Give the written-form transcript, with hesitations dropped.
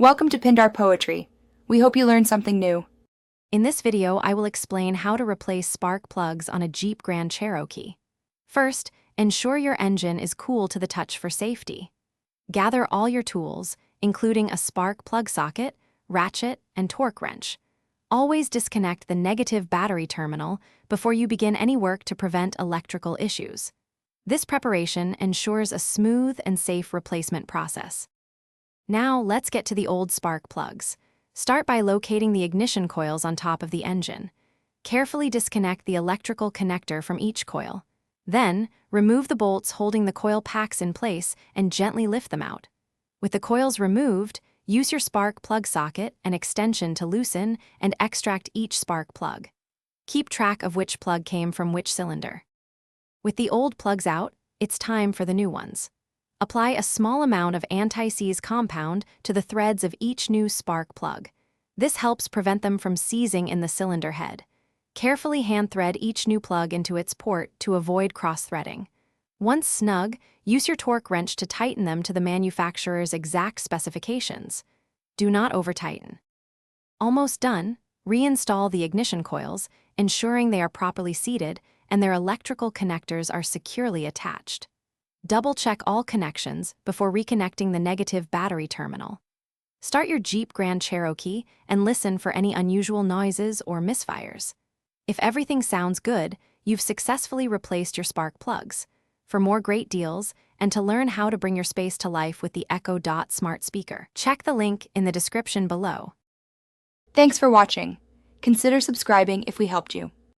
Welcome to Pindar Poetry. We hope you learned something new. In this video, I will explain how to replace spark plugs on a Jeep Grand Cherokee. First, ensure your engine is cool to the touch for safety. Gather all your tools, including a spark plug socket, ratchet, and torque wrench. Always disconnect the negative battery terminal before you begin any work to prevent electrical issues. This preparation ensures a smooth and safe replacement process. Now, let's get to the old spark plugs. Start by locating the ignition coils on top of the engine. Carefully disconnect the electrical connector from each coil. Then, remove the bolts holding the coil packs in place and gently lift them out. With the coils removed, use your spark plug socket and extension to loosen and extract each spark plug. Keep track of which plug came from which cylinder. With the old plugs out, it's time for the new ones. Apply a small amount of anti-seize compound to the threads of each new spark plug. This helps prevent them from seizing in the cylinder head. Carefully hand-thread each new plug into its port to avoid cross-threading. Once snug, use your torque wrench to tighten them to the manufacturer's exact specifications. Do not over-tighten. Almost done, reinstall the ignition coils, ensuring they are properly seated and their electrical connectors are securely attached. Double-check all connections before reconnecting the negative battery terminal. Start your Jeep Grand Cherokee and listen for any unusual noises or misfires. If everything sounds good, you've successfully replaced your spark plugs. For more great deals and to learn how to bring your space to life with the Echo Dot smart speaker, check the link in the description below. Thanks for watching. Consider subscribing if we helped you.